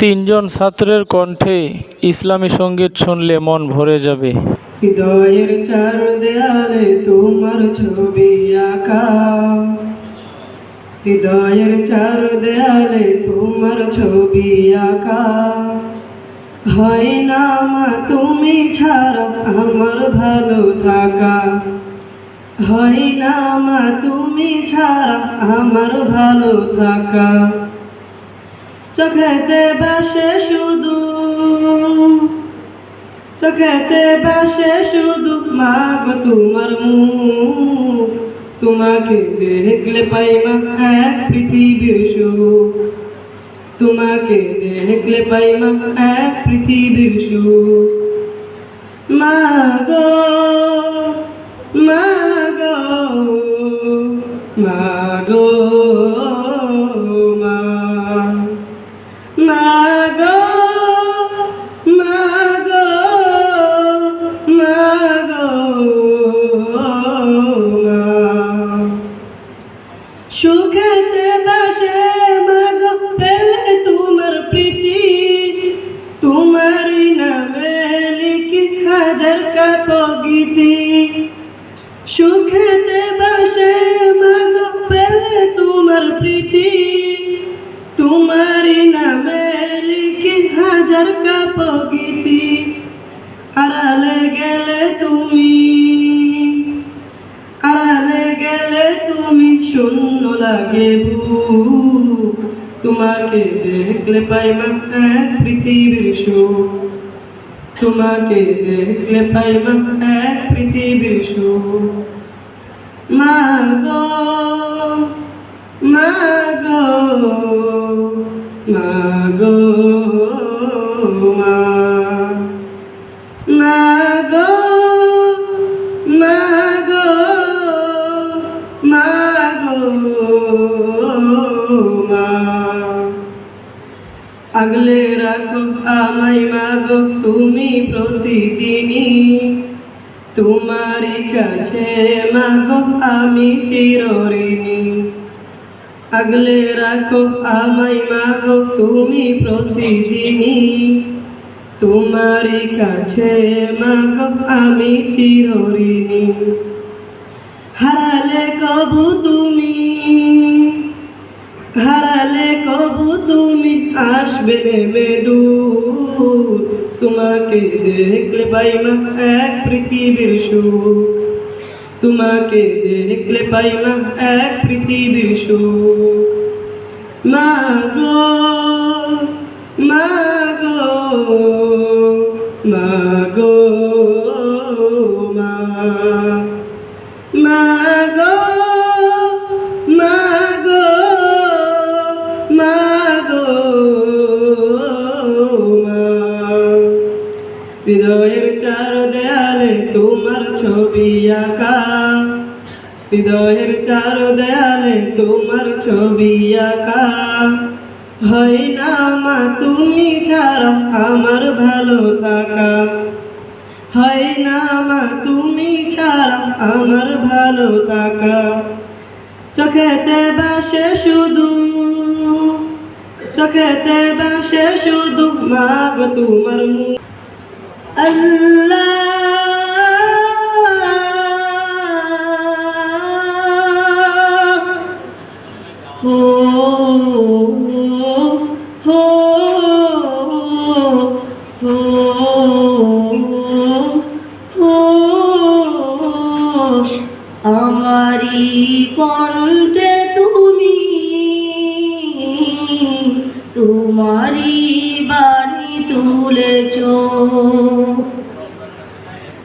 তিনজন ছাত্রের কণ্ঠে ইসলামী সঙ্গীত শুনলে মন ভরে যাবে। হৃদয়ের চার দেয়ালে তোমার ছবি আঁকা, হৃদয়ের চার দেয়ালে তোমার ছবি আঁকা। হয় না মা তুমি ছাড়া আমার ভালো থাকা, হয় না মা তুমি ছাড়া আমার ভালো থাকা। চোখেতে বাসে শুধু, চোখেতে বাসে শুধু মা গো তোমার মুখ, তোমাকে দেখলে পাই মা এক পৃথিবীর সুখ, তোমাকে দেখলে পাই মা এক পৃথিবীর সুখ। মা গো, মা গো, মা গো, মা, মা গো, মা গো, মা গো, মা। সুখেতে বাসে মা গো পেলে তোমার প্রীতি, তোমারই নামে লিখি হাজার কাব্যগীতি। সুখেতে বাসে মা গো পেলে তোমার প্রীতি, তোমারই নামে লিখি হাজার কাব্যগীতি। আড়ালে গেলে তুমি, আড়ালে গেলে তুমি শূন্য লাগে বুক, তোমাকে দেখলে পাই মা এক পৃথিবীর সুখ, তোমাকে দেখলে পাই মা এক পৃথিবীর সুখ। মা গো, মা গো, মা গো, মা, মা গো, মা গো, মা গো, মা। আগলে রাখো আমায় মা গো তুমি প্রতিদিনই, তোমারই কাছে মা গো আমি চিরঋণী। আগলে রাখো আমায় মা গো তুমি প্রতিদিনই, তোমারই কাছে মা গো আমি চিরঋণী। হারালে কবু তুমি, হারালে কবু তুমি আসবে নেমে দূর, তোমাকে দেখলে পাই মা এক পৃথিবীর সুখ, তোমাকে দেখলে পাই মা এক পৃথিবীর সুখ। মা গো, মা গো, মা গো, মা, মা গো, মা গো, মা গো, মা। হৃদয়ের চার দেয়ালে তোমার ছবি আঁকা, হৃদয়ের চার দেয়ালে তোমার ছবি আঁকা। হয় না মা তুমি ছাড়া আমার ভালো থাকা, হয় না মা তুমি ছাড়া আমার ভালো থাকা। চোখেতে বাসে শুধু, চোখেতে বাসে শুধু মা গো তোমার মুখ। আল্লাহ হো, হো, হো, হো। আমারি কণ্ঠে তুমি, তোমারি বাণী তুলেছ,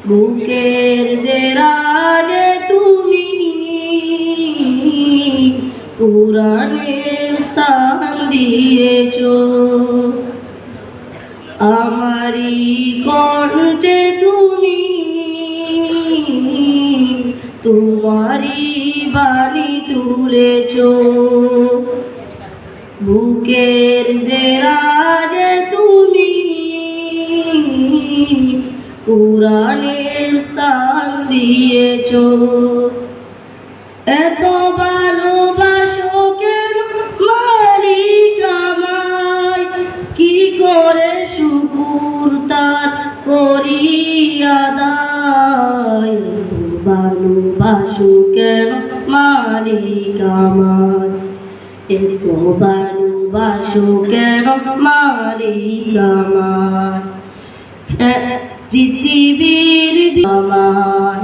বুকের দেরাজে তুমি কুরআনের স্থান দিয়েছ। আমারি কণ্ঠে তুমি, তোমারি বাণী তুলেছ, বুকের দেরাজে তুমি কুরআনের স্থান দিয়েছ। এত ভালোবাসো কেন মালিক আমায়, কি করে শুকুর তার করি আদায়। এত ভালোবাসো কেন মালিক আমার, এত ভালোবাসো কেন মালিক আমার। পৃথিবীর আমার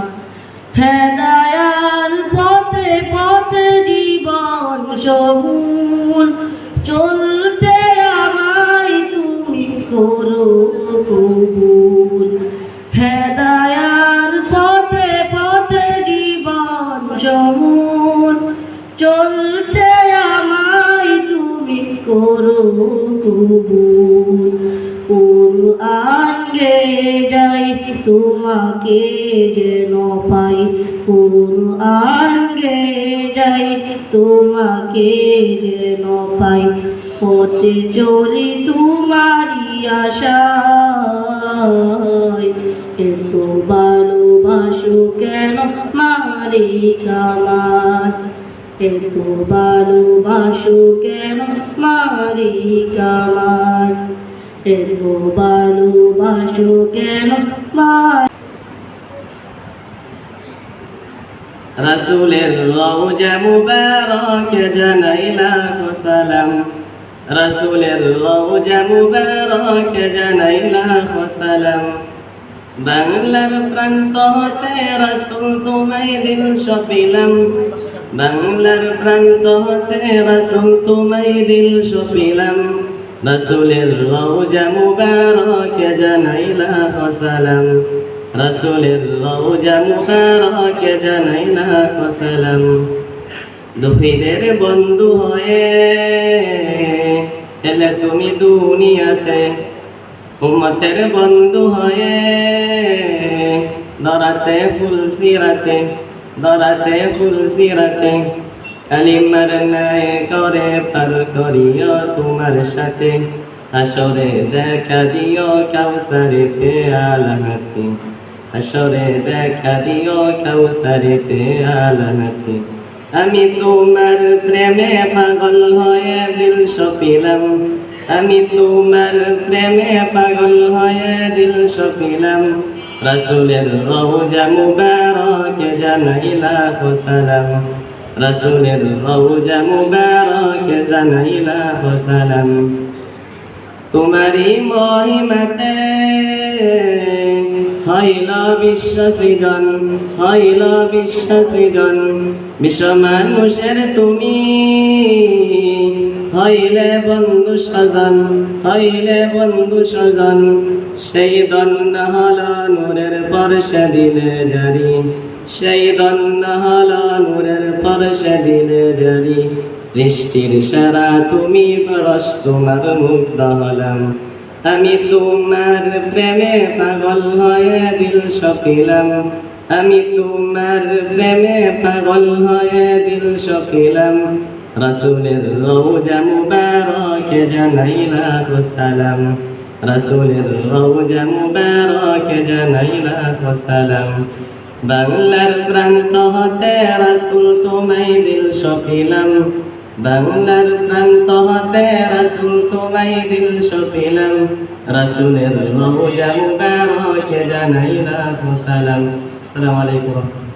হেদায়ার পথে পথে জীবন সবুল চলতে আমায় তুমি করো কবুল। হেদায়ার পথে পথে জীবন সবুল চলতে আমায় তুমি করো কবুল। কুরআন গে যাই তোমাকে যেন পাই, কুরআন গে যাই তোমাকে যেন পাই। পথে চলি তোমারই আশায়, এত ভালোবাসো কেন মালিক আমার, এত ভালোবাসো কেন মালিক আমার, এত ভালোবাসো কেন মালিক। রাসূলের রওজা মুবারক জানাই লাখ সালাম, রাসূলের রওজা মুবারক জানাই লাখ সালাম। বাংলার প্রান্ত হতে রাসূল তোমায় দিল সপিলাম, বাংলার প্রান্ত হতে রাসূল তোমায় দিল সপিলাম। রাসূলের রওজা মুবারক জানাই লাখ সালাম, রাসূলের রওজা মুবারক জানাই লাখ সালাম। দুহিদের বন্ধু হয়ে এলে তুমি দুনিয়াতে, উম্মতের বন্ধু হয়ে দরাতে ফুল সিরাতে, দরাতে ফুল সিরাতে। কালিমার ন্যায় করে পার করিও তোমার সাথে, হাসরে দেখা দিও কাউসারে পেয়ালা হাতে, হাসরে দেখা দিও কাউসারে পেয়ালা হাতে। আমি তোমার প্রেমে পাগল হয়ে দিল সপিলাম, আমি তোমার প্রেমে পাগল হয়ে দিল সপিলাম। রাসূলের রওজা মুবারক জানাই লাখ সালাম, রাসূলের রওজা মুবারক জানাই লাখ সালাম। তোমারই মহিমাতে হইল বিশ্ব সৃজন, হইল বিশ্ব সৃজন। বিশ্ব মানুষের তুমি হইলে বন্ধু স্বজন, হইলে বন্ধু স্বজন। সেই দন্ন হল নূরের পরশে দিলে জারি, সেই দন্ন হল নূরের পরশে দিলে জারি। সৃষ্টির সারা তুমি পরশ তোমার মুগ্ধ হলাম, আমি তোমার প্রেমে পাগল হয়ে দিল সপিলাম, আমি তোমার প্রেমে পাগল হয়ে দিল সপিলাম। রাসূলের রওজা মুবারক জানাই লাখ সালাম, রাসূলের রওজা মুবারক জানাই লাখ সালাম। বাংলার প্রান্ত হতে রাসূল তোমায় দিল সপিলাম, বাংলার প্রান্ত হতে রাসূল তোমায় দিল সপিলাম। রাসূলের রওজা মুবারক জানাই লাখ সালাম। আসসালামু আলাইকুম।